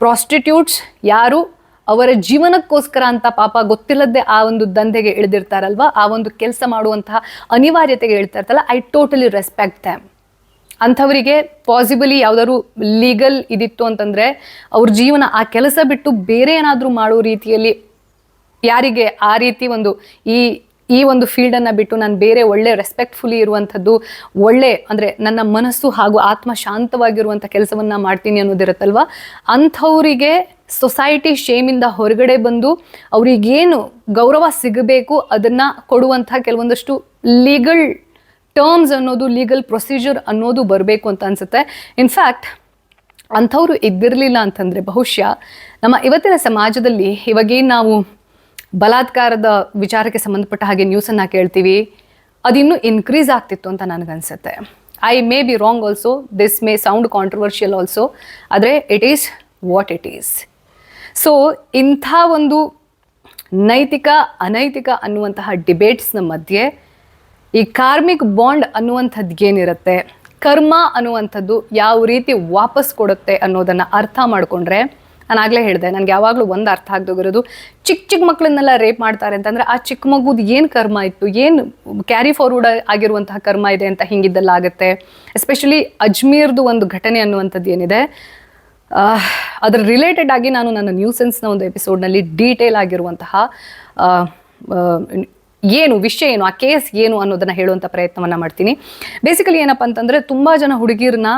prostitutes, ಯಾರು ಅವರ ಜೀವನಕ್ಕೋಸ್ಕರ ಅಂತ ಪಾಪ ಗೊತ್ತಿಲ್ಲದೆ ಆ ಒಂದು ದಂಧೆಗೆ ಇಳಿದಿರ್ತಾರಲ್ವ, ಆ ಒಂದು ಕೆಲಸ ಮಾಡುವಂತಹ ಅನಿವಾರ್ಯತೆಗೆ ಇಳ್ತಾ ಇರ್ತಾರಲ್ಲ, ಐ ಟೋಟಲಿ ರೆಸ್ಪೆಕ್ಟ್ ದ್ಯಾಮ್. ಅಂಥವರಿಗೆ ಪಾಸಿಬಲಿ ಯಾವುದಾದ್ರು ಲೀಗಲ್ ಇದಿತ್ತು ಅಂತಂದರೆ ಅವ್ರ ಜೀವನ ಆ ಕೆಲಸ ಬಿಟ್ಟು ಬೇರೆ ಏನಾದರೂ ಮಾಡೋ ರೀತಿಯಲ್ಲಿ, ಯಾರಿಗೆ ಆ ರೀತಿ ಒಂದು ಈ ಒಂದು ಫೀಲ್ಡನ್ನು ಬಿಟ್ಟು ನಾನು ಬೇರೆ ಒಳ್ಳೆ ರೆಸ್ಪೆಕ್ಟ್ಫುಲಿ ಇರುವಂಥದ್ದು, ಒಳ್ಳೆ ಅಂದರೆ ನನ್ನ ಮನಸ್ಸು ಹಾಗೂ ಆತ್ಮ ಶಾಂತವಾಗಿರುವಂಥ ಕೆಲಸವನ್ನು ಮಾಡ್ತೀನಿ ಅನ್ನೋದಿರುತ್ತಲ್ವ, ಅಂಥವರಿಗೆ ಸೊಸೈಟಿ ಶೇಮಿಂದ ಹೊರಗಡೆ ಬಂದು ಅವರಿಗೇನು ಗೌರವ ಸಿಗಬೇಕು ಅದನ್ನು ಕೊಡುವಂಥ ಕೆಲವೊಂದಷ್ಟು ಲೀಗಲ್ ಟರ್ಮ್ಸ್ ಅನ್ನೋದು, ಲೀಗಲ್ ಪ್ರೊಸೀಜರ್ ಅನ್ನೋದು ಬರಬೇಕು ಅಂತ ಅನಿಸುತ್ತೆ. ಇನ್ಫ್ಯಾಕ್ಟ್ ಅಂಥವರು ಇದ್ದಿರಲಿಲ್ಲ ಅಂತಂದರೆ ಬಹುಶಃ ನಮ್ಮ ಇವತ್ತಿನ ಸಮಾಜದಲ್ಲಿ ಇವಾಗೇನು ನಾವು ಬಲಾತ್ಕಾರದ ವಿಚಾರಕ್ಕೆ ಸಂಬಂಧಪಟ್ಟ ಹಾಗೆ ನ್ಯೂಸನ್ನು ಕೇಳ್ತೀವಿ, ಅದಿನ್ನೂ ಇನ್ಕ್ರೀಸ್ ಆಗ್ತಿತ್ತು ಅಂತ ನನಗನ್ಸುತ್ತೆ. I may be wrong also, this may sound controversial also, ಆದರೆ it is what it is. So ಇಂಥ ಒಂದು ನೈತಿಕ ಅನೈತಿಕ ಅನ್ನುವಂತಹ ಡಿಬೇಟ್ಸ್ನ ಮಧ್ಯೆ ಈ ಕಾರ್ಮಿಕ್ ಬಾಂಡ್ ಅನ್ನುವಂಥದ್ದು ಏನಿರುತ್ತೆ, ಕರ್ಮ ಅನ್ನುವಂಥದ್ದು ಯಾವ ರೀತಿ ವಾಪಸ್ ಕೊಡುತ್ತೆ ಅನ್ನೋದನ್ನು ಅರ್ಥ ಮಾಡಿಕೊಂಡ್ರೆ, ನಾನು ಆಗಲೇ ಹೇಳಿದೆ, ನನಗೆ ಯಾವಾಗಲೂ ಒಂದು ಅರ್ಥ ಆಗದೋಗಿರೋದು, ಚಿಕ್ಕ ಮಕ್ಕಳನ್ನೆಲ್ಲ ರೇಪ್ ಮಾಡ್ತಾರೆ ಅಂತಂದರೆ ಆ ಚಿಕ್ಕ ಮಗುದು ಏನು ಕರ್ಮ ಇತ್ತು, ಏನು ಕ್ಯಾರಿ ಫಾರ್ವರ್ಡ್ ಆಗಿರುವಂತಹ ಕರ್ಮ ಇದೆ ಅಂತ ಹಿಂಗಿದ್ದೆಲ್ಲ ಆಗುತ್ತೆ. ಎಸ್ಪೆಷಲಿ ಅಜ್ಮೀರ್ದು ಒಂದು ಘಟನೆ ಅನ್ನುವಂಥದ್ದು ಏನಿದೆ, ಅದರ ರಿಲೇಟೆಡ್ ಆಗಿ ನಾನು ನನ್ನ ನ್ಯೂಸೆನ್ಸ್ನ ಒಂದು ಎಪಿಸೋಡ್ನಲ್ಲಿ ಡೀಟೇಲ್ ಆಗಿರುವಂತಹ ಏನು ವಿಷಯ ಏನು, ಆ ಕೇಸ್ ಏನು ಅನ್ನೋದನ್ನು ಹೇಳುವಂಥ ಪ್ರಯತ್ನವನ್ನು ಮಾಡ್ತೀನಿ. ಬೇಸಿಕಲಿ ಏನಪ್ಪ ಅಂತಂದರೆ, ತುಂಬ ಜನ ಹುಡುಗಿರನ್ನ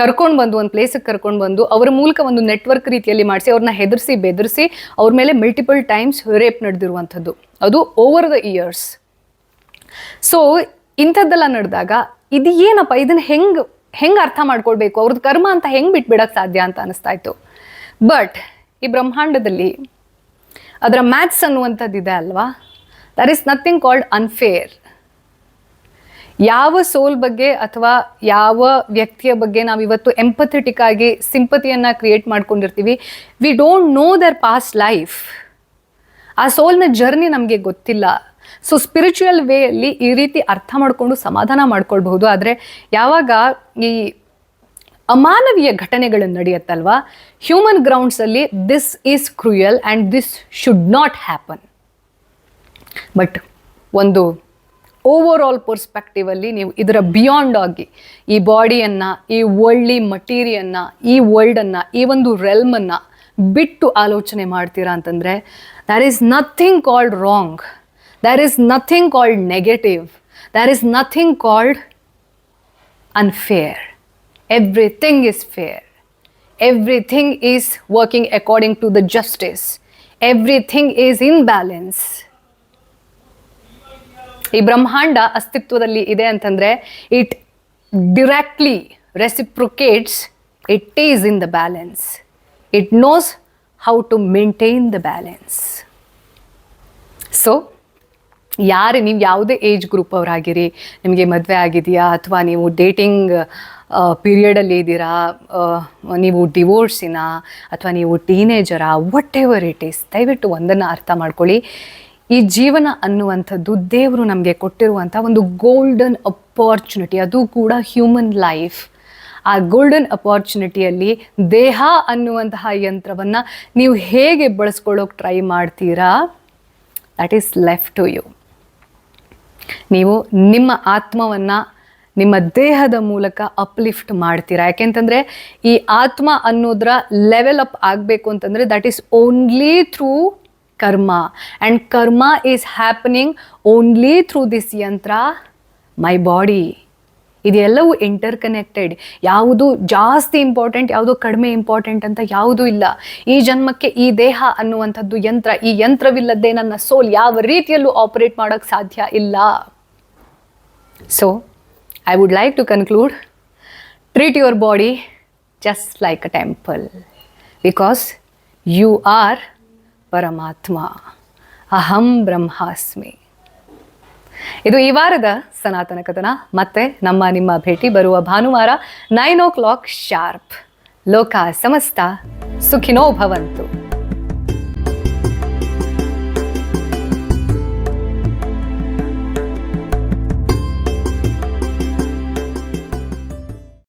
ಕರ್ಕೊಂಡು ಬಂದು ಒಂದು ಪ್ಲೇಸಿಗೆ ಕರ್ಕೊಂಡು ಬಂದು ಅವರ ಮೂಲಕ ಒಂದು ನೆಟ್ವರ್ಕ್ ರೀತಿಯಲ್ಲಿ ಮಾಡಿಸಿ ಅವ್ರನ್ನ ಹೆದರಿಸಿ ಬೆದರಿಸಿ ಅವ್ರ ಮೇಲೆ ಮಲ್ಟಿಪಲ್ ಟೈಮ್ಸ್ ರೇಪ್ ನಡೆದಿರುವಂಥದ್ದು, ಅದು ಓವರ್ ದ ಇಯರ್ಸ್. ಸೊ ಇಂಥದ್ದೆಲ್ಲ ನಡೆದಾಗ ಇದು ಏನಪ್ಪ, ಇದನ್ನು ಹೆಂಗೆ ಅರ್ಥ ಮಾಡ್ಕೊಳ್ಬೇಕು, ಅವ್ರದ್ದು ಕರ್ಮ ಅಂತ ಹೆಂಗೆ ಬಿಟ್ಬಿಡೋಕ್ಕೆ ಸಾಧ್ಯ ಅಂತ ಅನಿಸ್ತಾ ಇತ್ತು. ಬಟ್ ಈ ಬ್ರಹ್ಮಾಂಡದಲ್ಲಿ ಅದರ ಮ್ಯಾಥ್ಸ್ ಅನ್ನುವಂಥದ್ದಿದೆ ಅಲ್ವಾ, there is nothing called unfair. ಯಾವ ಸೋಲ್ ಬಗ್ಗೆ ಅಥವಾ ಯಾವ ವ್ಯಕ್ತಿಯ ಬಗ್ಗೆ ನಾವು ಇವತ್ತು ಎಂಪಥೆಟಿಕ್ ಆಗಿ ಸಿಂಪತಿಯನ್ನು ಕ್ರಿಯೇಟ್ ಮಾಡ್ಕೊಂಡಿರ್ತೀವಿ, we don't know their past life. ಆ ಸೋಲ್ನ ಜರ್ನಿ ನಮಗೆ ಗೊತ್ತಿಲ್ಲ. ಸೊ ಸ್ಪಿರಿಚುವಲ್ ವೇಯಲ್ಲಿ ಈ ರೀತಿ ಅರ್ಥ ಮಾಡಿಕೊಂಡು ಸಮಾಧಾನ ಮಾಡ್ಕೊಳ್ಬಹುದು. ಆದರೆ ಯಾವಾಗ ಈ ಅಮಾನವೀಯ ಘಟನೆಗಳು ನಡೆಯುತ್ತಲ್ವ, ಹ್ಯೂಮನ್ ಗ್ರೌಂಡ್ಸಲ್ಲಿ this is cruel and this should not happen. But ಒಂದು ಓವರ್ ಆಲ್ ಪರ್ಸ್ಪೆಕ್ಟಿವಲ್ಲಿ ನೀವು ಇದರ ಬಿಯಾಂಡ್ ಆಗಿ ಈ ಬಾಡಿಯನ್ನು, ಈ ವರ್ಲ್ಡ್ಲಿ ಮಟೀರಿಯನ್ನು, ಈ ವರ್ಲ್ಡನ್ನು, ಈ ಒಂದು ರೆಲ್ಮನ್ನು ಬಿಟ್ಟು ಆಲೋಚನೆ ಮಾಡ್ತೀರಾ ಅಂತಂದರೆ, there is nothing called wrong, there is nothing called negative, there is nothing called unfair. Everything is fair, everything is working according to the justice, everything is in balance. ಈ ಬ್ರಹ್ಮಾಂಡ ಅಸ್ತಿತ್ವದಲ್ಲಿ ಇದೆ ಅಂತಂದ್ರೆ it directly reciprocates, it is in the balance. It knows how to maintain the balance. So, ನೀವು ಯಾವುದೇ age group ಅವರಾಗಿರಿ, ನಿಮಗೆ ಮದುವೆ ಆಗಿದೆಯಾ ಅಥವಾ ನೀವು ಡೇಟಿಂಗ್ ಪೀರಿಯಡಲ್ಲಿ ಇದ್ದೀರಾ, ನೀವು ಡಿವೋರ್ಸಿನ ಅಥವಾ ನೀವು ಟೀನೇಜರಾ, ವಾಟ್ ಎವರ್ ಇಟ್ ಈಸ್, ದಯವಿಟ್ಟು ಒಂದನ್ನು ಅರ್ಥ ಮಾಡ್ಕೊಳ್ಳಿ. ಈ ಜೀವನ ಅನ್ನುವಂಥದ್ದು ದೇವರು ನಮಗೆ ಕೊಟ್ಟಿರುವಂಥ ಒಂದು ಗೋಲ್ಡನ್ ಅಪಾರ್ಚುನಿಟಿ, ಅದು ಕೂಡ ಹ್ಯೂಮನ್ ಲೈಫ್. ಆ ಗೋಲ್ಡನ್ ಅಪಾರ್ಚುನಿಟಿಯಲ್ಲಿ ದೇಹ ಅನ್ನುವಂತಹ ಯಂತ್ರವನ್ನು ನೀವು ಹೇಗೆ ಬಳಸ್ಕೊಳ್ಳೋಕೆ ಟ್ರೈ ಮಾಡ್ತೀರಾ, that is left to you. ನೀವು ನಿಮ್ಮ ಆತ್ಮವನ್ನು ನಿಮ್ಮ ದೇಹದ ಮೂಲಕ ಅಪ್ಲಿಫ್ಟ್ ಮಾಡ್ತೀರಾ. ಯಾಕೆಂತಂದರೆ ಈ ಆತ್ಮ ಅನ್ನೋದರ ಲೆವೆಲ್ ಅಪ್ ಆಗಬೇಕು ಅಂತಂದರೆ that is only through karma, and karma is happening only through this yantra, my body. ಇದೆಲ್ಲವೂ ಇಂಟರ್ಕನೆಕ್ಟೆಡ್. ಯಾವುದು ಜಾಸ್ತಿ ಇಂಪಾರ್ಟೆಂಟ್, ಯಾವುದು ಕಡಿಮೆ ಇಂಪಾರ್ಟೆಂಟ್ ಅಂತ ಯಾವುದೂ ಇಲ್ಲ. ಈ ಜನ್ಮಕ್ಕೆ ಈ ದೇಹ ಅನ್ನುವಂಥದ್ದು ಯಂತ್ರ. ಈ ಯಂತ್ರವಿಲ್ಲದೆ ನನ್ನ ಸೋಲ್ ಯಾವ ರೀತಿಯಲ್ಲೂ ಆಪರೇಟ್ ಮಾಡೋಕ್ಕೆ ಸಾಧ್ಯ ಇಲ್ಲ. So I would like to conclude, treat your body just like a temple, because you are ಪರಮಾತ್ಮ, ಅಹಂ ಬ್ರಹ್ಮಾಸ್ಮಿ. ಇದು ಈ ವಾರದ ಸನಾತನ ಕಥನ. ಮತ್ತೆ ನಿಮ್ಮ ಭೇಟಿ ಬರುವ ಭಾನುವಾರ 9 o'clock ಶಾರ್ಪ್. ಲೋಕ ಸಮಸ್ತ ಸುಖಿನೋ ಭವಂತು.